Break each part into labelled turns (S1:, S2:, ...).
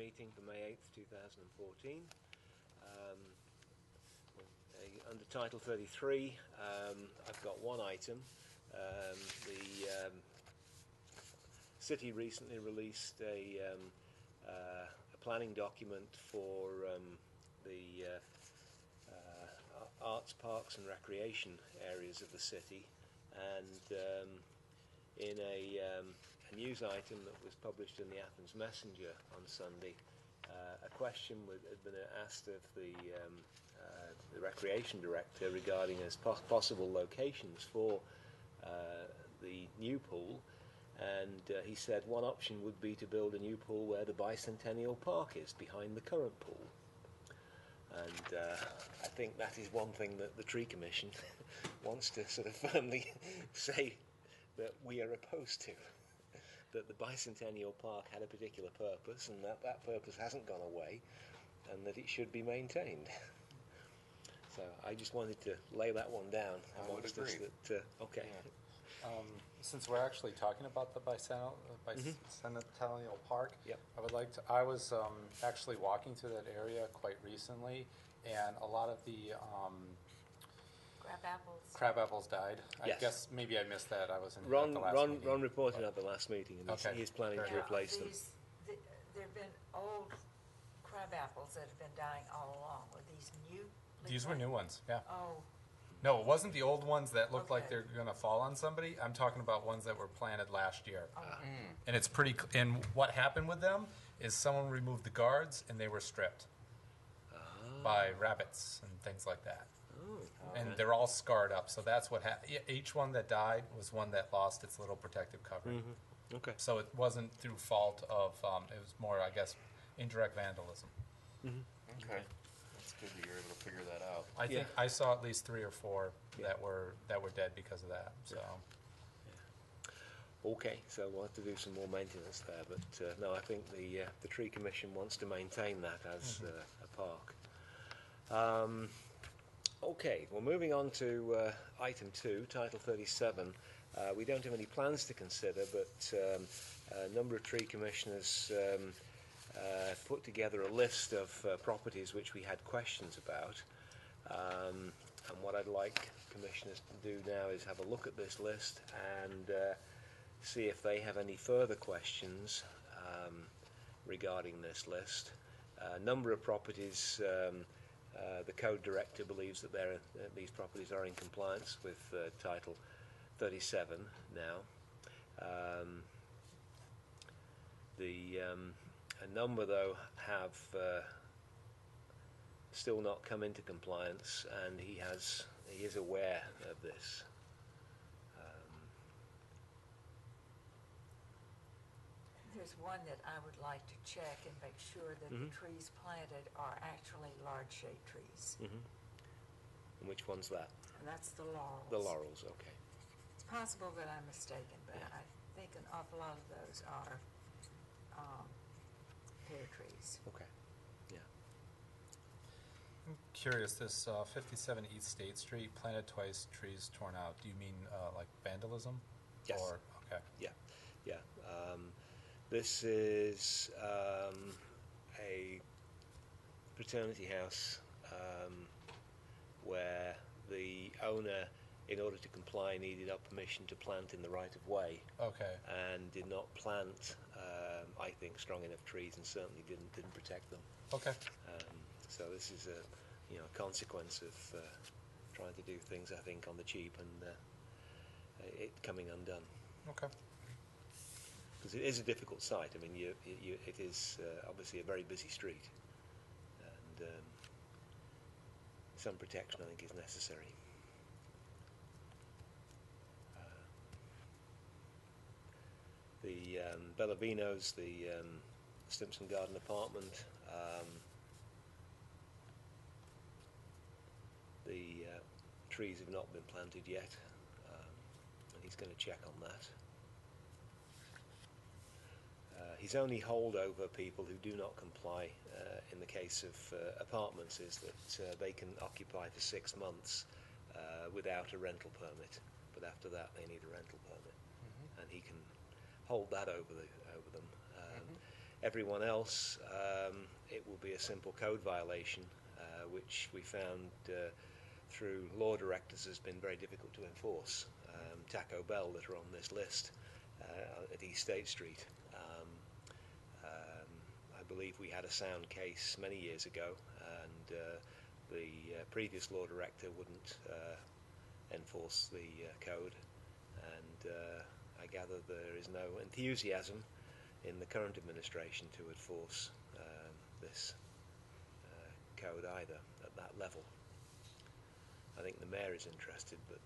S1: Meeting for May 8th, 2014. Under Title 33, I've got one item. The city recently released a planning document for the arts, parks and recreation areas of the city, and in a news item that was published in the Athens Messenger on Sunday, a question had been asked of the recreation director regarding as possible locations for the new pool, and he said one option would be to build a new pool where the Bicentennial Park is, behind the current pool. And I think that is one thing that the Tree Commission wants to sort of firmly say that we are opposed to. That the Bicentennial Park had a particular purpose, and that purpose hasn't gone away, and that it should be maintained. So I just wanted to lay that one down amongst us. Okay.
S2: Yeah. Since we're actually talking about the Bicentennial Park,
S1: yep.
S2: I was actually walking through that area quite recently, and a lot of the crab apples died.
S1: Yes.
S2: I guess maybe I missed that. I was in
S1: Ron,
S2: at the last meeting.
S1: Ron reported at the last meeting, and he's planning to replace them.
S3: There have been old crab apples that have been dying all along. Were these new?
S2: These were new ones, yeah.
S3: Oh.
S2: No, it wasn't the old ones that looked like they're going to fall on somebody. I'm talking about ones that were planted last year. And it's pretty. And what happened with them is someone removed the guards and they were stripped by rabbits and things like that. And they're all scarred up. So that's what happened. Each one that died was one that lost its little protective covering.
S1: Mm-hmm. Okay.
S2: So it wasn't through fault of. It was more, I guess, indirect vandalism.
S1: Mm-hmm.
S4: Okay. It's good that you're able to figure that out.
S2: I think I saw at least 3 or 4 that were dead because of that. So.
S1: Yeah. Okay, so we'll have to do some more maintenance there, but no, I think the Tree Commission wants to maintain that as a park. Okay, well, moving on to item 2, Title 37. We don't have any plans to consider, but a number of tree commissioners put together a list of properties which we had questions about. And what I'd like commissioners to do now is have a look at this list and see if they have any further questions regarding this list. A number of properties, the code director believes that these properties are in compliance with Title 37 now. A number, though, have still not come into compliance, and he is aware of this.
S3: There's one that I would like to check and make sure that the trees planted are actually large-shade trees.
S1: And which one's that?
S3: And that's the laurels.
S1: The laurels, okay.
S3: It's possible that I'm mistaken, but I think an awful lot of those are pear trees.
S1: Okay, yeah.
S2: I'm curious, this 57 East State Street, planted twice, trees torn out. Do you mean like vandalism?
S1: Yes.
S2: Or, okay.
S1: Yeah, yeah. This is a fraternity house where the owner, in order to comply, needed our permission to plant in the right-of-way. Okay. And did not plant, I think, strong enough trees, and certainly didn't protect them.
S2: Okay.
S1: So this is a consequence of trying to do things, I think, on the cheap, and it coming undone.
S2: Okay.
S1: Because it is a difficult site. I mean, it is obviously a very busy street, and some protection, I think, is necessary. The Bellavinos, the Stimson Garden apartment, the trees have not been planted yet, and he's going to check on that. His only holdover people who do not comply in the case of apartments is that they can occupy for 6 months without a rental permit, but after that they need a rental permit, and he can hold that over them. everyone else, it will be a simple code violation, which we found through law directors has been very difficult to enforce. Taco Bell that are on this list at East State Street. I believe we had a sound case many years ago, and the previous law director wouldn't enforce the code, and I gather there is no enthusiasm in the current administration to enforce this code either at that level. I think the mayor is interested, but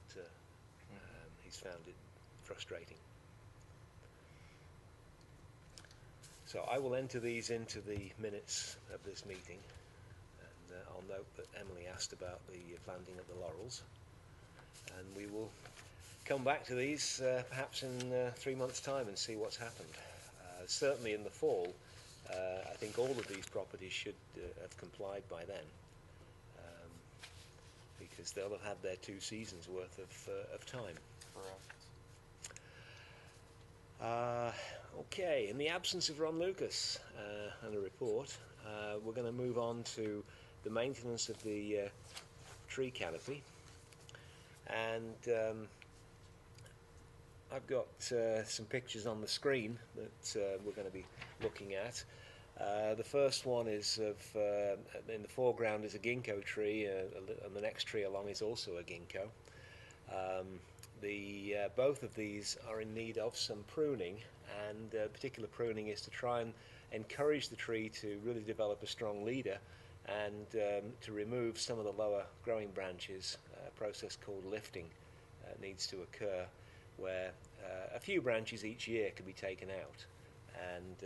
S1: he's found it frustrating. So I will enter these into the minutes of this meeting, and I'll note that Emily asked about the planting of the laurels, and we will come back to these perhaps in 3 months' time and see what's happened. Certainly in the fall, I think all of these properties should have complied by then, because they'll have had their 2 seasons worth of time.
S4: Correct.
S1: Okay, in the absence of Ron Lucas and a report, we're going to move on to the maintenance of the tree canopy. And I've got some pictures on the screen that we're going to be looking at. The first one is of, in the foreground is a ginkgo tree, and the next tree along is also a ginkgo. Both of these are in need of some pruning, and particular pruning is to try and encourage the tree to really develop a strong leader, and to remove some of the lower growing branches. A process called lifting needs to occur, where a few branches each year can be taken out, and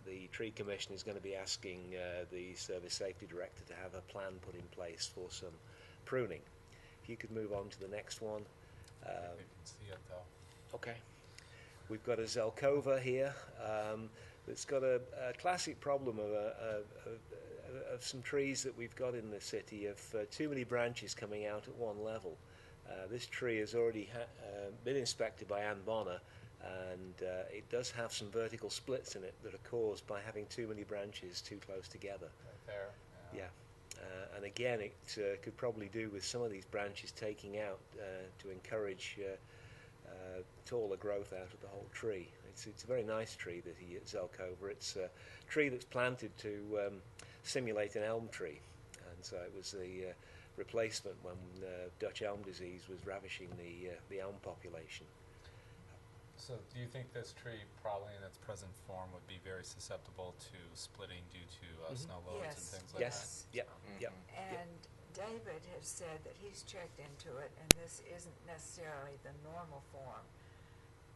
S1: the tree commission is going to be asking the service safety director to have a plan put in place for some pruning. If you could move on to the next one.
S2: You can see it though.
S1: Okay. We've got a Zelkova here that's got a classic problem of some trees that we've got in the city, of too many branches coming out at one level. This tree has already been inspected by Ann Bonner, and it does have some vertical splits in it that are caused by having too many branches too close together.
S2: Right there.
S1: Yeah. And again, it could probably do with some of these branches taking out to encourage taller growth out of the whole tree. It's a very nice tree, the Zelkova. It's a tree that's planted to simulate an elm tree, and so it was the replacement when Dutch elm disease was ravishing the elm population.
S2: So do you think this tree, probably in its present form, would be very susceptible to splitting due to snow loads
S3: Yes.
S2: and things like
S1: Yes.
S2: that?
S1: Yeah.
S3: And David has said that he's checked into it, and this isn't necessarily the normal form,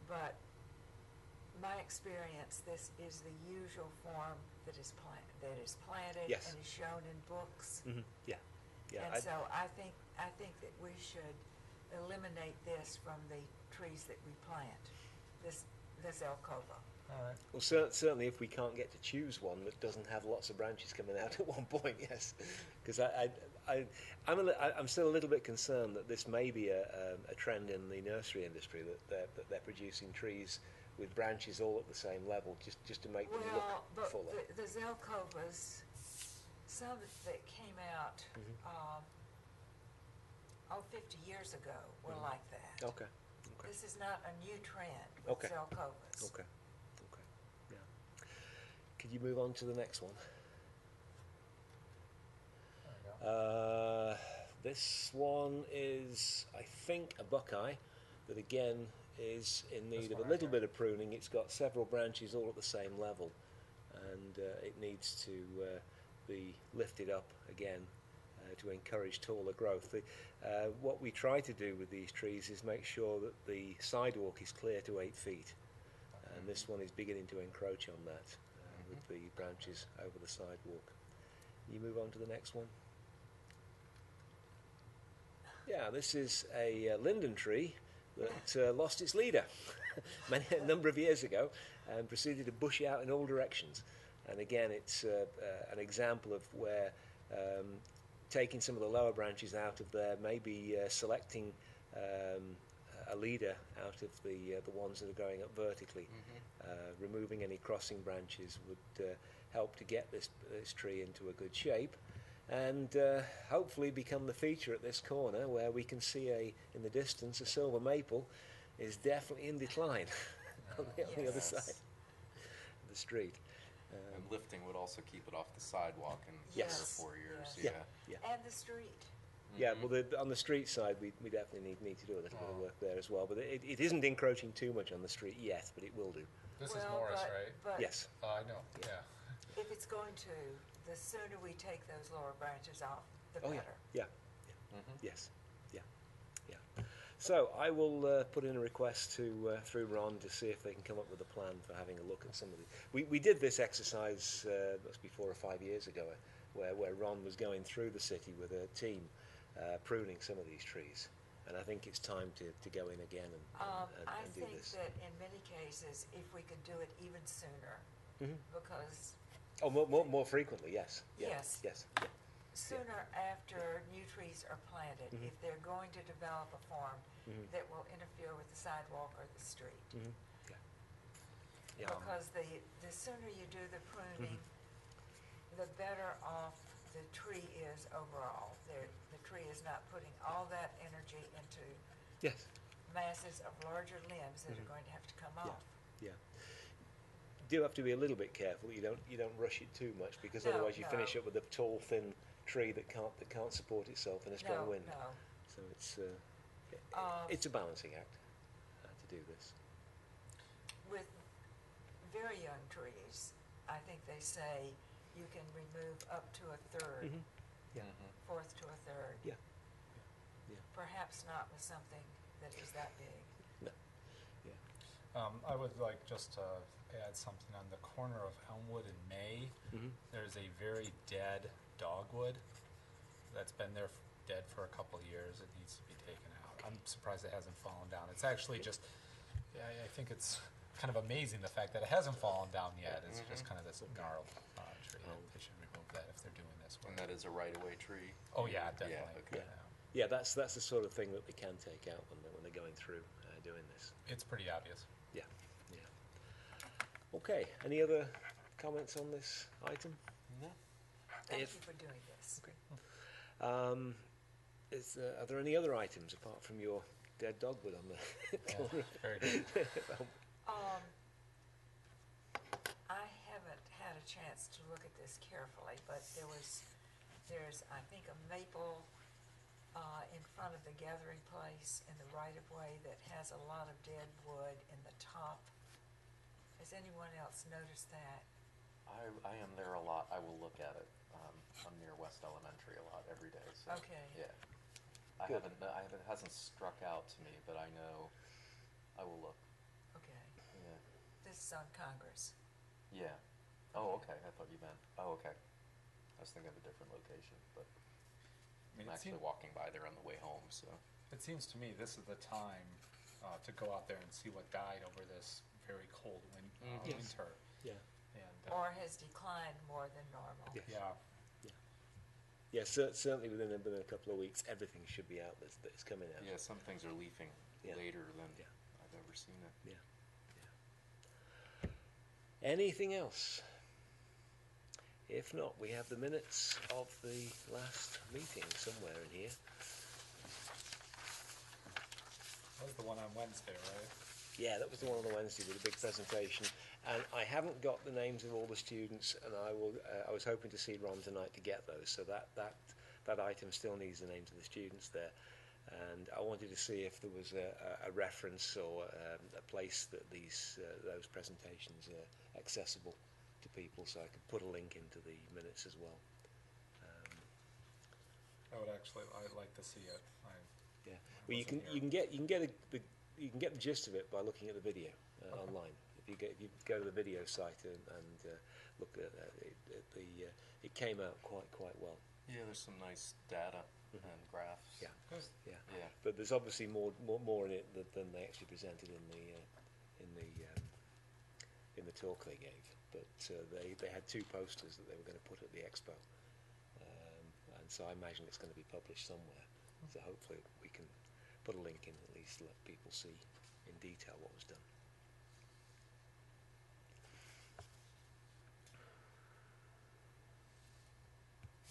S3: but my experience, this is the usual form that is planted
S1: Yes.
S3: and is shown in books.
S1: Mm-hmm. Yeah. Yeah.
S3: And so I think that we should eliminate this from the trees that we plant. This Zelkova.
S2: All right.
S1: Well, certainly if we can't get to choose one that doesn't have lots of branches coming out at one point, yes. Because I'm still a little bit concerned that this may be a trend in the nursery industry, that they're producing trees with branches all at the same level, just to make them
S3: Well,
S1: look
S3: but
S1: fuller.
S3: the Zelkovas, some that came out 50 years ago were like that.
S1: Okay. Okay.
S3: This is not a new trend with
S1: Okay.
S3: Zelkovas.
S1: Okay. Okay. Yeah. Could you move on to the next one?
S2: There we go.
S1: This one is, I think, a buckeye that again is in need of
S2: one
S1: a
S2: right
S1: little
S2: here.
S1: bit of pruning. It's got several branches all at the same level, and it needs to be lifted up again to encourage taller growth. What we try to do with these trees is make sure that the sidewalk is clear to 8 feet, and this one is beginning to encroach on that with the branches over the sidewalk. You move on to the next one. Yeah, this is a linden tree that lost its leader a number of years ago and proceeded to bush out in all directions. And again, it's an example of where taking some of the lower branches out of there, maybe selecting a leader out of the ones that are growing up vertically. Removing any crossing branches would help to get this tree into a good shape, and hopefully become the feature at this corner, where we can see in the distance a silver maple is definitely in decline on the other
S3: Yes.
S1: side of the street.
S5: And lifting would also keep it off the sidewalk in
S3: Yes.
S5: 3 or 4 years.
S3: Yes.
S1: Yeah.
S3: And the street.
S1: Yeah, well, on the street side, we definitely need to do a little bit of work there as well. But it isn't encroaching too much on the street yet, but it will do.
S2: This is
S3: Well,
S2: Morris,
S3: but-
S2: right?
S3: But
S1: Yes.
S2: I know, yeah.
S3: if it's going to, the sooner we take those lower branches off, the
S1: Oh,
S3: better.
S1: yeah. Yes. Yeah. So I will put in a request through Ron to see if they can come up with a plan for having a look at some of the. We did this exercise must be 4 or 5 years ago, where Ron was going through the city with a team, pruning some of these trees, and I think it's time to go in again
S3: I
S1: and do
S3: think
S1: this.
S3: that in many cases, if we could do it even sooner, because
S1: Oh, more frequently, yes. Yeah.
S3: Yes.
S1: Yes.
S3: sooner after new trees are planted, if they're going to develop a form that will interfere with the sidewalk or the street.
S1: Yeah.
S3: Because the sooner you do the pruning, the better off the tree is overall. The tree is not putting all that energy into
S1: Yes.
S3: masses of larger limbs that are going to have to come off.
S1: Yeah. Do have to be a little bit careful. You don't rush it too much, because
S3: No,
S1: otherwise you finish
S3: no.
S1: up with a tall, thin tree that can't support itself in a strong
S3: No,
S1: wind.
S3: no.
S1: So it's a balancing act to do this.
S3: With very young trees, I think they say you can remove up to a third,
S1: Yeah.
S3: fourth to a third.
S1: Yeah.
S3: Perhaps not with something that is that big.
S1: No. Yeah.
S2: I would like just to add something on the corner of Elmwood and May. There's a very dead dogwood that's been there dead for a couple of years. It needs to be taken out. I'm surprised it hasn't fallen down. It's actually just, I think it's kind of amazing the fact that it hasn't fallen down yet. It's just kind of this gnarled tree. They should remove that if they're doing this
S5: And
S2: work.
S5: that is a right-of-way tree.
S2: Oh yeah, definitely.
S5: okay.
S1: Yeah, that's the sort of thing that they can take out when they're going through doing this.
S2: It's pretty obvious.
S1: Yeah. Okay. Any other comments on this item?
S5: No.
S3: Thank
S1: If-
S3: you for doing this.
S1: Are there any other items apart from your dead dogwood on the corner?
S2: Very good.
S3: I haven't had a chance to look at this carefully, but there's, I think, a maple in front of the gathering place in the right-of-way that has a lot of dead wood in the top. Has anyone else noticed that?
S5: I am there a lot. I will look at it. I'm near West Elementary a lot every day. So,
S3: Okay.
S5: Yeah.
S1: Good.
S5: It hasn't struck out to me, but I know I will look.
S3: Okay.
S5: Yeah.
S3: This is on Congress.
S5: Yeah. Oh, okay. I thought you meant. Oh, okay. I was thinking of a different location, but
S2: I mean,
S5: I'm actually walking by there on the way home. So.
S2: it seems to me this is the time to go out there and see what died over this very cold
S1: Yes.
S2: winter.
S1: Yeah.
S2: And
S3: Or has declined more than normal.
S1: Yes.
S2: yeah,
S1: Yeah, certainly within a couple of weeks, everything should be out that's coming out.
S5: Yeah, some things are leafing
S1: Yeah.
S5: later than
S1: Yeah.
S5: I've ever seen it.
S1: Yeah. Anything else? If not, we have the minutes of the last meeting somewhere in here.
S2: that was the one on Wednesday, right?
S1: Yeah, that was the one on the Wednesday with a big presentation, and I haven't got the names of all the students, and I was hoping to see Ron tonight to get those, so that item still needs the names of the students there, and I wanted to see if there was a reference or a place that those presentations are accessible to people, so I could put a link into the minutes as well.
S2: I'd like to see it.
S1: Yeah, well, you
S2: wasn't
S1: can get the gist of it by looking at the video online. If you go to the video site and look at it came out quite well.
S5: Yeah, there's some nice data and graphs.
S1: Yeah. Yeah.
S5: Yeah.
S1: But there's obviously more in it than they actually presented in the talk they gave. But they had 2 posters that they were going to put at the expo, and so I imagine it's going to be published somewhere. So hopefully we can put a link in at least to let people see in detail what was done.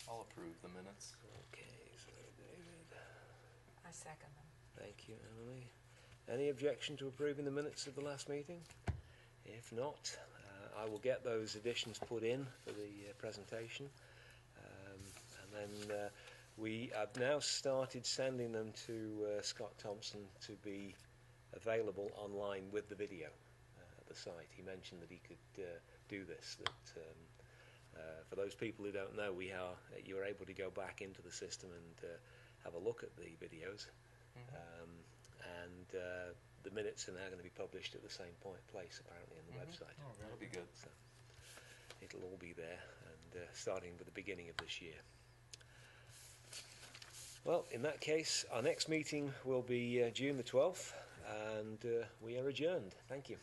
S5: I'll approve the minutes.
S1: Okay, so David,
S3: I second them.
S1: thank you, Emily. Any objection to approving the minutes of the last meeting? If not, I will get those additions put in for the presentation. And then we have now started sending them to Scott Thompson to be available online with the video at the site. He mentioned that he could do this. That for those people who don't know, you're able to go back into the system and have a look at the videos. And the minutes are now going to be published at the same place, apparently, on the website.
S5: Oh, that'll be good.
S1: So it'll all be there, and starting with the beginning of this year. Well, in that case, our next meeting will be June the 12th, and we are adjourned. Thank you.